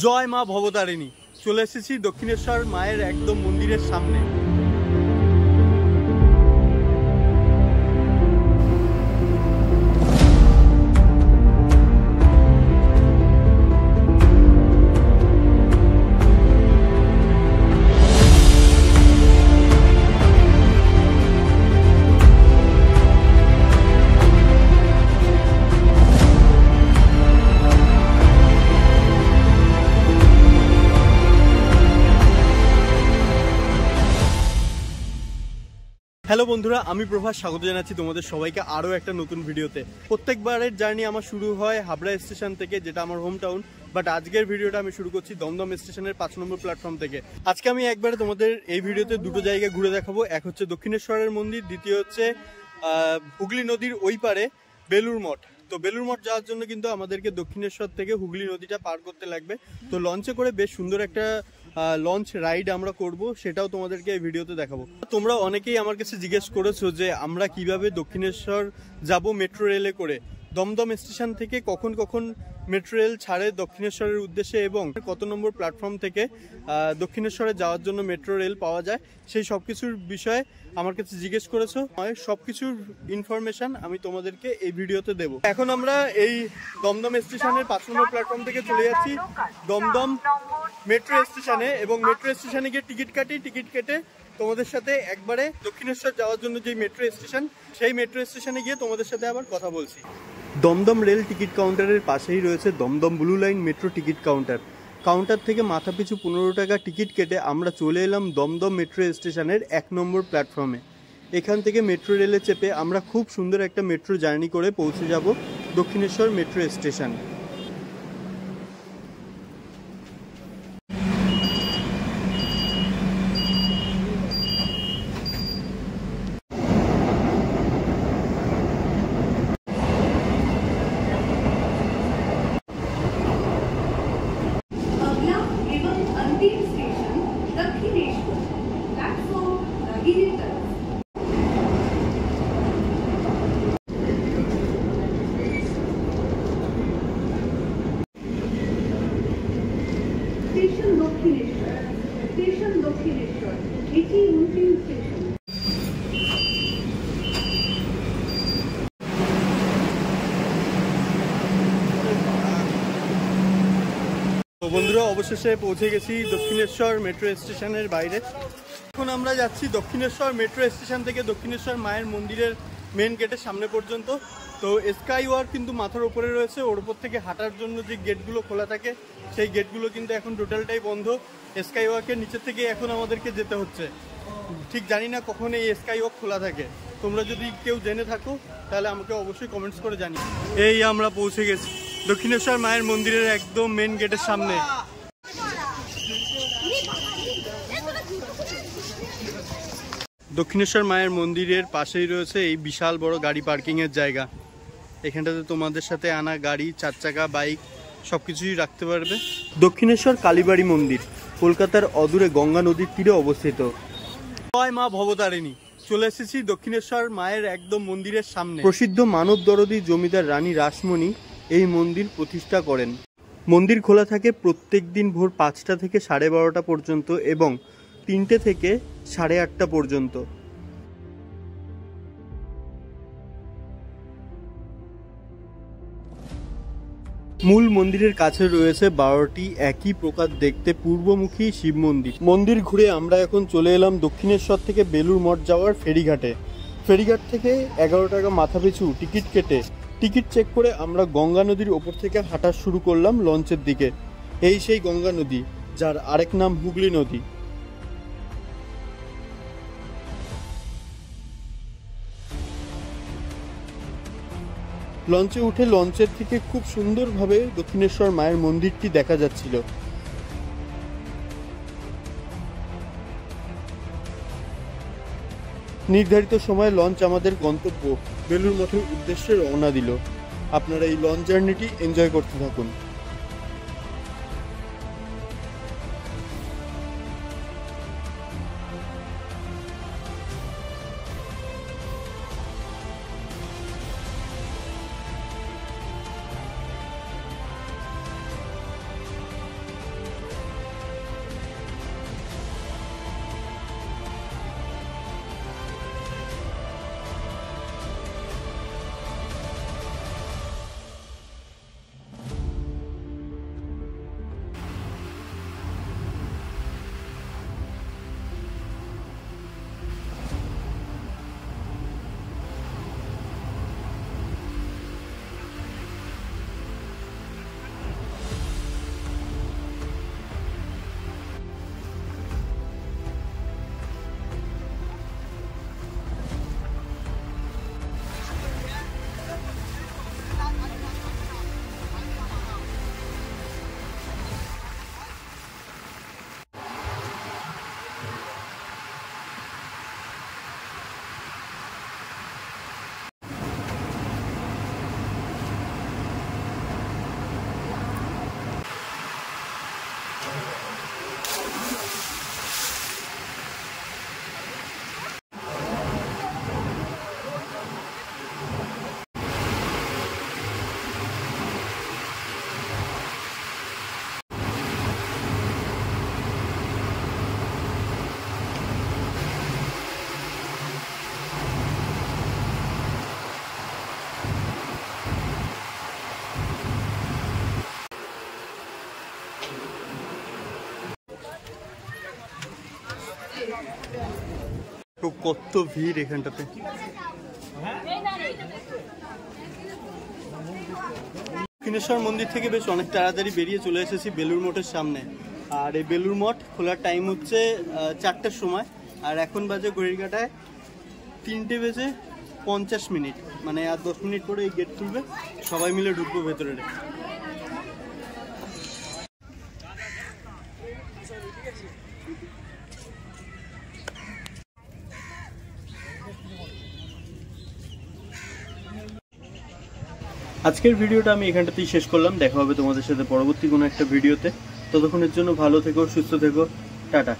জয় মা ভবতারিণী। চলে এসেছি দক্ষিণেশ্বর মায়ের একদম মন্দিরের সামনে। হ্যালো বন্ধুরা, আমি প্রভাস, স্বাগত জানাচ্ছি তোমাদের সবাইকে আরও একটা নতুন ভিডিওতে। প্রত্যেকবারের জার্নি আমার শুরু হয় হাবড়া স্টেশন থেকে, যেটা আমার হোম টাউন। বাট আজকের ভিডিওটা আমি শুরু করছি দমদম স্টেশনের 5 নম্বর প্ল্যাটফর্ম থেকে। আজকে আমি একবারে তোমাদের এই ভিডিওতে দুটো জায়গা ঘুরে দেখাবো। এক হচ্ছে দক্ষিণেশ্বরের মন্দির, দ্বিতীয় হচ্ছে হুগলি নদীর ওই পারে বেলুর মঠ। তো বেলুর মঠ যাওয়ার জন্য কিন্তু আমাদেরকে দক্ষিণেশ্বর থেকে হুগলি নদীটা পার করতে লাগবে। তো লঞ্চে করে বেশ সুন্দর একটা লঞ্চ রাইড আমরা করব, সেটাও তোমাদেরকে এই ভিডিওতে দেখাবো। তোমরা অনেকেই আমার কাছে জিজ্ঞেস করেছো যে আমরা কিভাবে দক্ষিণেশ্বর যাব মেট্রো রেলে করে, দমদম স্টেশন থেকে কখন কখন মেট্রো রেল ছাড়ে দক্ষিণেশ্বরের উদ্দেশ্যে, এবং কত নম্বর প্ল্যাটফর্ম থেকে দক্ষিণেশ্বরে যাওয়ার জন্য মেট্রো রেল পাওয়া যায়, সেই সব কিছুর বিষয়ে আমার কাছে জিজ্ঞেস করেছো। সব কিছুর ইনফরমেশন আমি তোমাদেরকে এই ভিডিওতে দেবো। এখন আমরা এই দমদম স্টেশনের 5 নম্বর প্ল্যাটফর্ম থেকে চলে যাচ্ছি দমদম মেট্রো স্টেশনে, এবং মেট্রো স্টেশনে গিয়ে টিকিট কেটে তোমাদের সাথে একবারে দক্ষিণেশ্বর যাওয়ার জন্য যে মেট্রো স্টেশন, সেই মেট্রো স্টেশনে গিয়ে তোমাদের সাথে আবার কথা বলছি। দমদম রেল টিকিট কাউন্টারের পাশেই রয়েছে Dum Dum blue line metro ticket counter থেকে মাথাপিছু 15 টাকা টিকিট কেটে আমরা চলে এলাম দমদম মেট্রো স্টেশনের 1 নম্বর প্ল্যাটফর্মে। এখান থেকে মেট্রো রেলে চেপে আমরা খুব সুন্দর একটা মেট্রো জার্নি করে পৌঁছে যাব দক্ষিণেশ্বর মেট্রো স্টেশন। বন্ধুরা, অবশেষে পৌঁছে গেছি দক্ষিণেশ্বর মেট্রো স্টেশনের বাইরে। এখন আমরা যাচ্ছি দক্ষিণেশ্বর মেট্রো স্টেশন থেকে দক্ষিণেশ্বর মায়ের মন্দিরের মেন গেটের সামনে পর্যন্ত। তো স্কাই ওয়াক কিন্তু মাথার উপরে রয়েছে, ওর উপর থেকে হাঁটার জন্য যে গেটগুলো খোলা থাকে সেই গেটগুলো কিন্তু এখন টোটালটাই বন্ধ। স্কাই ওয়াকের নিচে থেকে এখন আমাদেরকে যেতে হচ্ছে। ঠিক জানি না কখন এই স্কাই ওয়াক খোলা থাকে। তোমরা যদি কেউ জেনে থাকো তাহলে আমাকে অবশ্যই কমেন্টস করে জানিও। এই আমরা পৌঁছে গেছি দক্ষিণেশ্বর মায়ের মন্দিরের একদম মেন গেটের সামনে। দক্ষিণেশ্বর মায়ের মন্দিরের পাশেই রয়েছে এই বিশাল বড় গাড়ি পার্কিং এর জায়গা। এখানটাতে তোমাদের সাথে আনা গাড়ি, 4 চাকা, বাইক সবকিছুই রাখতে পারবে। দক্ষিণেশ্বর কালীবাড়ি মন্দির কলকাতার অদূরে গঙ্গা নদীর তীরে অবস্থিত। জয় মা ভবতারিণী। চলে এসেছি দক্ষিণেশ্বর মায়ের একদম মন্দিরের সামনে। প্রসিদ্ধ মানব দরদী জমিদার রানী রাসমণি এই মন্দির প্রতিষ্ঠা করেন। মন্দির খোলা থাকে প্রত্যেক দিন ভোর 5টা থেকে 12:30 পর্যন্ত এবং 3টে থেকে 8:30 পর্যন্ত। মূল মন্দিরের কাছে রয়েছে 12টি একই প্রকার দেখতে পূর্বমুখী শিব মন্দির। মন্দির ঘুরে আমরা এখন চলে এলাম দক্ষিণেশ্বর থেকে বেলুর মঠ যাওয়ার ফেরিঘাটে। ফেরিঘাট থেকে 11 টাকা মাথাপিছু টিকিট কেটে টিকিট চেক করে আমরা গঙ্গা নদীর ওপর থেকে হাঁটা শুরু করলাম লঞ্চের দিকে। এই সেই গঙ্গা নদী, যার আরেক নাম হুগলি নদী। লঞ্চে উঠে লঞ্চের থেকে খুব সুন্দরভাবে দক্ষিণেশ্বর মায়ের মন্দিরটি দেখা যাচ্ছিল। নির্ধারিত সময়ে লঞ্চ আমাদের গন্তব্য বেলুর মঠের উদ্দেশ্যে রওনা দিল। আপনারা এই লঞ্চ জার্নিটি এনজয় করতে থাকুন। তো কত ভিড় এখানটাতে। দক্ষিণেশ্বর মন্দির থেকে বেশ অনেক তাড়াতাড়ি বেরিয়ে চলে এসেছি বেলুড় মঠের সামনে। আর এই বেলুড় মঠ খোলার টাইম হচ্ছে 4টার সময়, আর এখন বাজে ঘড়ির কাঁটায় 3:50, মানে আর 10 মিনিট পরে এই গেট খুলবে, সবাই মিলে ঢুকবো ভেতরে। আজকের ভিডিওটা আমি এখানটাতেই শেষ করলাম। দেখা হবে তোমাদের সাথে পরবর্তী কোনো একটা ভিডিওতে। ততক্ষণের জন্য ভালো থেকো, সুস্থ থেকো, টাটা।